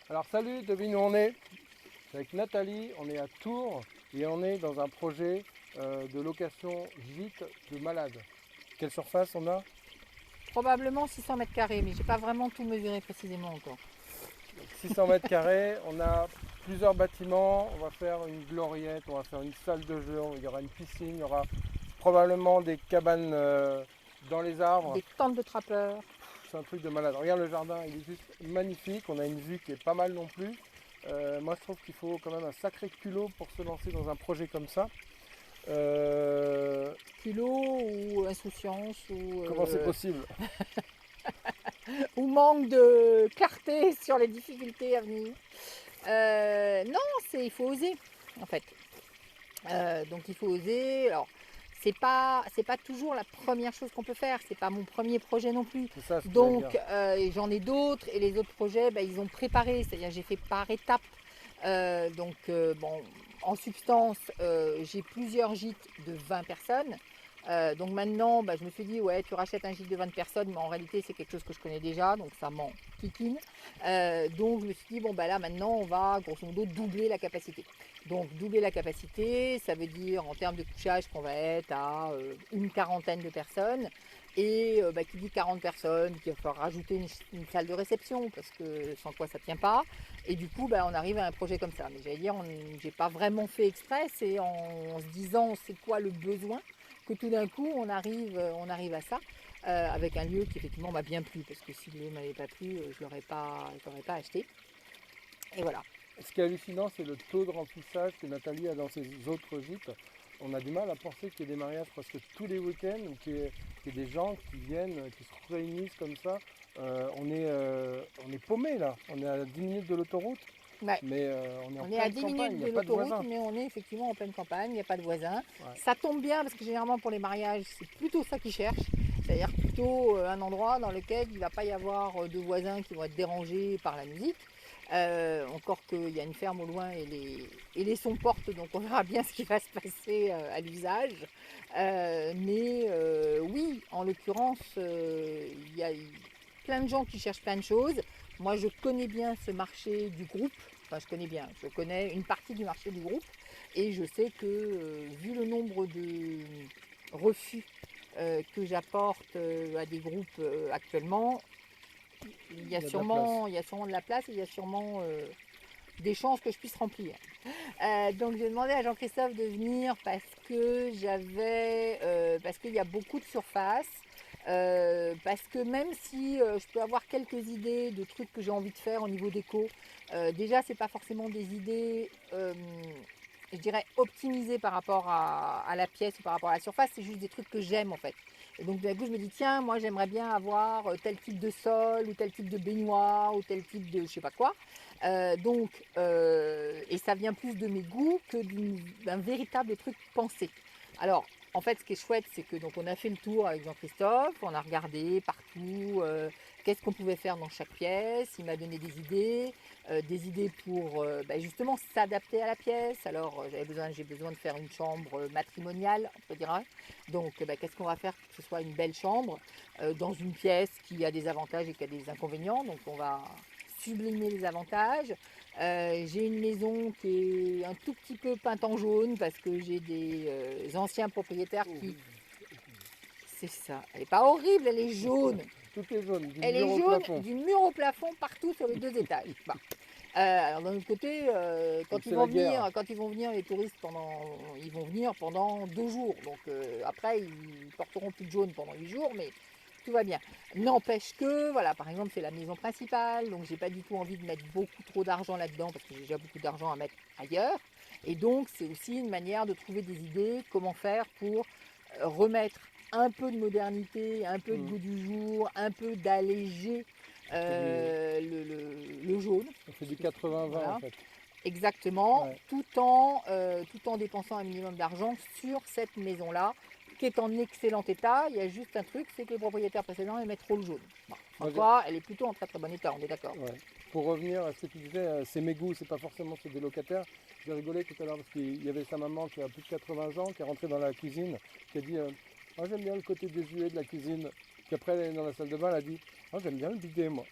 Alors salut, devine où on est? Avec Nathalie, on est à Tours et on est dans un projet de location gîte de malades. Quelle surface on a? Probablement 600 mètres carrés, mais j'ai pas vraiment tout mesuré précisément encore. 600 mètres carrés, on a plusieurs bâtiments, on va faire une gloriette, on va faire une salle de jeu, il y aura une piscine, il y aura probablement des cabanes dans les arbres. Des tentes de trappeurs. C'est un truc de malade. Regarde le jardin, il est juste magnifique, on a une vue qui est pas mal non plus. Moi je trouve qu'il faut quand même un sacré culot pour se lancer dans un projet comme ça. Euh, Culot ou insouciance Comment c'est possible? ou manque de clarté sur les difficultés à venir. Non, il faut oser en fait. Donc il faut oser. Alors c'est pas toujours la première chose qu'on peut faire. C'est pas mon premier projet non plus. C'est ça ce que j'allais dire. Donc j'en ai d'autres et les autres projets, ils ont préparé. C'est-à-dire j'ai fait par étapes. Bon, en substance, j'ai plusieurs gîtes de 20 personnes. Donc maintenant, je me suis dit, ouais, tu rachètes un gîte de 20 personnes, mais en réalité, c'est quelque chose que je connais déjà, donc ça m'en kikine. Donc je me suis dit, bon, là maintenant, on va grosso modo doubler la capacité. Donc doubler la capacité, ça veut dire en termes de couchage qu'on va être à une quarantaine de personnes. Et qui dit 40 personnes, qu'il va falloir rajouter une salle de réception, parce que sans quoi ça ne tient pas. Et du coup, on arrive à un projet comme ça. Mais j'allais dire, j'ai pas vraiment fait exprès, c'est en se disant c'est quoi le besoin que tout d'un coup on arrive à ça. Avec un lieu qui effectivement m'a bien plu, parce que si le lieu ne m'avait pas plu, je ne l'aurais pas acheté. Et voilà. Ce qui est hallucinant, c'est le taux de remplissage que Nathalie a dans ses autres gîtes. On a du mal à penser qu'il y ait des mariages presque tous les week-ends, ou qu'il y ait des gens qui viennent, qui se réunissent comme ça. On est paumé là, on est à 10 minutes de l'autoroute, Ouais. mais on est en On est à pleine 10 campagne, minutes il n'y de a pas de l'autoroute, voisins. mais on est effectivement en pleine campagne, il n'y a pas de voisins. Ouais. Ça tombe bien parce que généralement pour les mariages, c'est plutôt ça qu'ils cherchent. C'est-à-dire plutôt un endroit dans lequel il ne va pas y avoir de voisins qui vont être dérangés par la musique. Encore qu'il y a une ferme au loin et les sons portent, donc on verra bien ce qui va se passer à l'usage. Oui, en l'occurrence, il y a plein de gens qui cherchent plein de choses. Moi, je connais bien ce marché du groupe. Enfin, je connais une partie du marché du groupe et je sais que, vu le nombre de refus que j'apporte à des groupes actuellement, Il y a de la place. il y a sûrement de la place et il y a sûrement des chances que je puisse remplir. Donc j'ai demandé à Jean-Christophe de venir parce qu'il y a beaucoup de surface. Parce que même si je peux avoir quelques idées de trucs que j'ai envie de faire au niveau déco, déjà c'est pas forcément des idées, je dirais optimisées par rapport à la pièce ou par rapport à la surface, c'est juste des trucs que j'aime en fait. Et donc d'un coup je me dis tiens moi j'aimerais bien avoir tel type de sol ou tel type de baignoire ou tel type de je sais pas quoi. Et ça vient plus de mes goûts que d'un véritable truc pensé. Alors, en fait, ce qui est chouette, c'est que donc on a fait le tour avec Jean-Christophe, on a regardé partout qu'est-ce qu'on pouvait faire dans chaque pièce. Il m'a donné des idées pour justement s'adapter à la pièce. Alors, j'ai besoin de faire une chambre matrimoniale, on peut dire. Donc, qu'est-ce qu'on va faire pour que ce soit une belle chambre dans une pièce qui a des avantages et qui a des inconvénients. Donc, on va sublimer les avantages. J'ai une maison qui est un tout petit peu peinte en jaune parce que j'ai des anciens propriétaires qui... C'est ça. Elle n'est pas horrible, elle est jaune. Tout est jaune, du Elle mur est au jaune plafond. du mur au plafond partout sur les 2 étages. Bon. Alors d'un autre côté, Donc c'est la guerre. quand ils vont venir les touristes ils vont venir pendant 2 jours. Donc après ils porteront plus de jaune pendant 8 jours, mais tout va bien. N'empêche que, voilà, par exemple, c'est la maison principale, donc j'ai pas du tout envie de mettre beaucoup trop d'argent là-dedans parce que j'ai déjà beaucoup d'argent à mettre ailleurs. Et donc, c'est aussi une manière de trouver des idées, comment faire pour remettre un peu de modernité, un peu de Mm. goût du jour, un peu d'alléger On fait du, le jaune. on fait du 80-20 en Voilà, fait. exactement, Ouais. tout en dépensant un minimum d'argent sur cette maison-là, qui est en excellent état. Il y a juste un truc, c'est que le propriétaire précédent aimait trop le jaune. Bon, sans Moi, quoi, elle est plutôt en très très bon état, on est d'accord. ouais. Pour revenir à ce que tu disais, c'est mes goûts, c'est pas forcément ceux des locataires. J'ai rigolé tout à l'heure parce qu'il y avait sa maman qui a plus de 80 ans, qui est rentrée dans la cuisine, qui a dit moi j'aime bien le côté désuet de la cuisine. Puis après elle est dans la salle de bain, elle a dit Ah, j'aime bien le bidet, moi.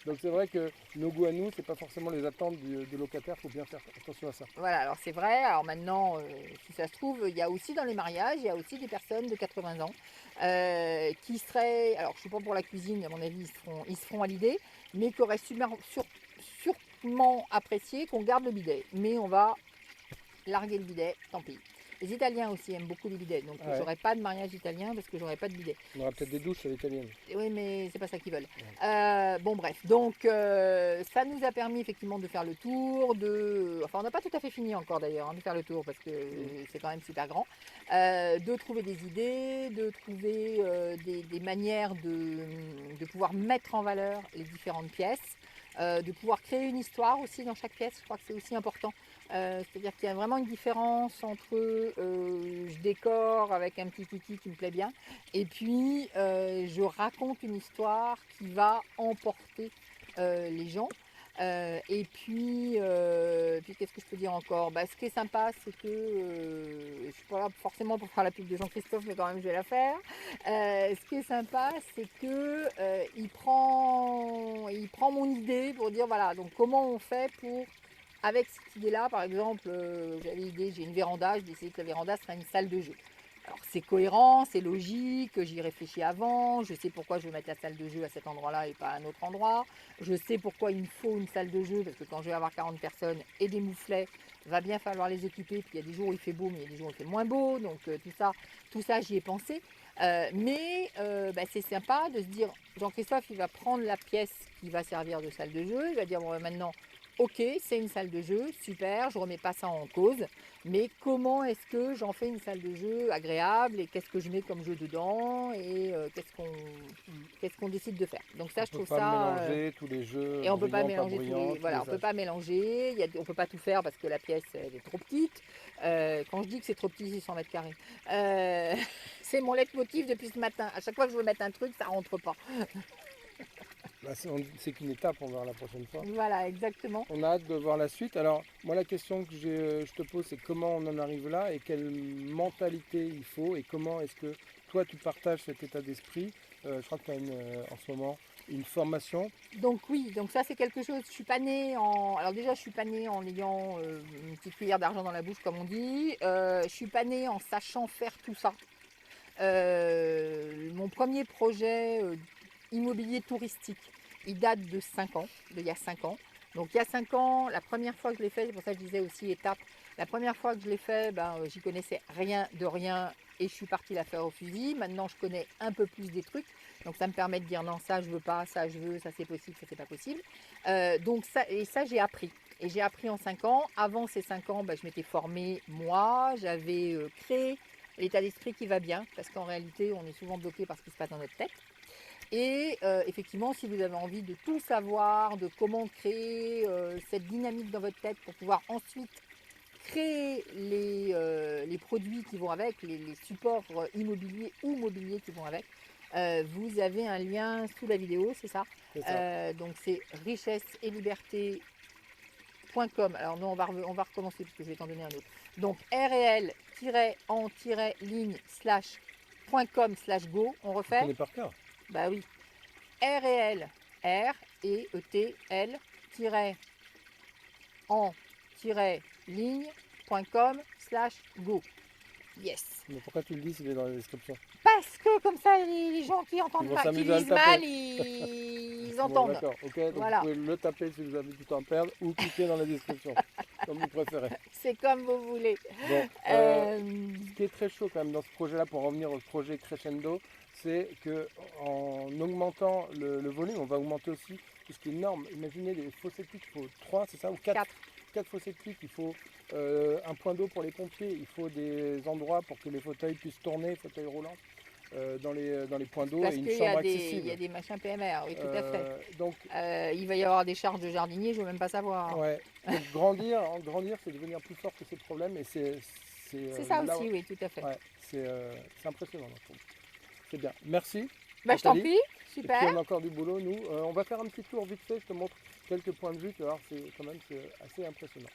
Donc c'est vrai que nos goûts à nous, c'est pas forcément les attentes du locataire, il faut bien faire attention à ça. Voilà, alors c'est vrai, alors maintenant, si ça se trouve, il y a aussi dans les mariages, il y a aussi des personnes de 80 ans qui seraient, alors je ne suis pas pour la cuisine, à mon avis, ils se feront à l'idée, mais qui auraient sûrement apprécié qu'on garde le bidet. Mais on va larguer le bidet, tant pis. Les Italiens aussi aiment beaucoup les bidets, donc Ouais. j'aurai pas de mariage italien parce que j'aurai pas de bidet. On aura peut-être des douches à l'italienne. Oui, mais c'est pas ça qu'ils veulent. Ouais. Bon, bref. Donc, ça nous a permis effectivement de faire le tour. Enfin, on n'a pas tout à fait fini encore d'ailleurs de faire le tour parce que c'est quand même super grand. De trouver des idées, de trouver des manières de pouvoir mettre en valeur les différentes pièces, de pouvoir créer une histoire aussi dans chaque pièce. Je crois que c'est aussi important. C'est-à-dire qu'il y a vraiment une différence entre je décore avec un petit kiki qui me plaît bien et puis je raconte une histoire qui va emporter les gens. Puis qu'est-ce que je peux dire encore? Ce qui est sympa, c'est que je ne suis pas là forcément pour faire la pub de Jean-Christophe, mais quand même je vais la faire. Ce qui est sympa, c'est que il prend mon idée pour dire voilà, donc comment on fait pour avec cette idée-là, par exemple, j'avais l'idée, j'ai une véranda, j'ai décidé que la véranda serait une salle de jeu. Alors c'est cohérent, c'est logique, j'y réfléchis avant, je sais pourquoi je veux mettre la salle de jeu à cet endroit-là et pas à un autre endroit. Je sais pourquoi il me faut une salle de jeu, parce que quand je vais avoir 40 personnes et des mouflets, va bien falloir les équiper. Puis il y a des jours où il fait beau, mais il y a des jours où il fait moins beau. Donc tout ça j'y ai pensé. C'est sympa de se dire, Jean-Christophe, il va prendre la pièce qui va servir de salle de jeu, il va dire, bon, maintenant, ok, c'est une salle de jeu, super, je ne remets pas ça en cause, mais comment est-ce que j'en fais une salle de jeu agréable et qu'est-ce que je mets comme jeu dedans et qu'est-ce qu'on décide de faire. Donc ça, On je peut trouve pas ça... mélanger tous les jeux, et on peut pas bruyants, pas mélanger bruyants, tous voilà, les on peut âges. pas mélanger, on peut pas tout faire parce que la pièce elle est trop petite. Quand je dis que c'est trop petit, c'est 100 mètres carrés. C'est mon leitmotiv depuis ce matin. À chaque fois que je veux mettre un truc, ça rentre pas. C'est qu'une étape, on verra la prochaine fois. Voilà, exactement. On a hâte de voir la suite. Alors, moi, la question que je te pose, c'est comment on en arrive là et quelle mentalité il faut et comment est-ce que toi, tu partages cet état d'esprit. Je crois que tu as en ce moment une formation. Donc oui, donc ça c'est quelque chose. Je suis pas née en. Alors déjà, je suis pas née en ayant une petite cuillère d'argent dans la bouche, comme on dit. Je suis pas née en sachant faire tout ça. Mon premier projet immobilier touristique, il date de 5 ans, il y a 5 ans. Donc il y a 5 ans, la première fois que je l'ai fait, c'est pour ça que je disais aussi étape, la première fois que je l'ai fait, j'y connaissais rien de rien et je suis partie la faire au fusil. Maintenant je connais un peu plus des trucs, donc ça me permet de dire non, ça je veux pas, ça je veux, ça c'est possible, ça c'est pas possible. Donc ça j'ai appris. Et j'ai appris en 5 ans. Avant ces 5 ans, je m'étais formée moi, j'avais créé l'état d'esprit qui va bien, parce qu'en réalité, on est souvent bloqué par ce qui se passe dans notre tête. Et effectivement, si vous avez envie de tout savoir, de comment créer cette dynamique dans votre tête pour pouvoir ensuite créer les produits qui vont avec, les supports immobiliers ou mobiliers qui vont avec, vous avez un lien sous la vidéo, c'est ça. C'est ça. Donc c'est richesse-et-liberté.com. Alors non, on va recommencer parce que je vais t'en donner un autre. Donc rel-en-ligne/.com/go. On Tu refait. connais par cœur. Bah oui. REL, REL-en-ligne.com/go. Yes. Mais pourquoi tu le dis s'il est dans la description? Parce que comme ça, les gens qui entendent Ils vont mal, qui s'amuser à le lisent taper. mal, ils Bon, entendent. d'accord, ok, donc Voilà. vous pouvez le taper si vous avez du temps à perdre ou cliquer dans la description, comme vous préférez. C'est comme vous voulez. Bon, Euh, ce qui est très chaud quand même dans ce projet-là, pour revenir au projet Crescendo, c'est qu'en augmentant le volume, on va augmenter aussi tout ce qui est énorme. Imaginez des fossés de puits, il faut 3, c'est ça, ou 4 fossés de puits, il faut un point d'eau pour les pompiers, il faut des endroits pour que les fauteuils puissent tourner, fauteuils roulants, dans les points d'eau et une chambre accessible. Il y a des machins PMR, oui, tout à fait. Donc, il va y avoir des charges de jardinier, je ne veux même pas savoir. ouais, donc grandir, c'est devenir plus fort que ces problèmes et c'est ça là, aussi, oui, tout à fait. ouais, c'est impressionnant, je trouve. C'est bien. Merci. Je t'en Nathalie. prie, Et puis super. on a encore du boulot, nous. On va faire un petit tour vite fait, je te montre quelques points de vue, tu vas voir, c'est assez impressionnant.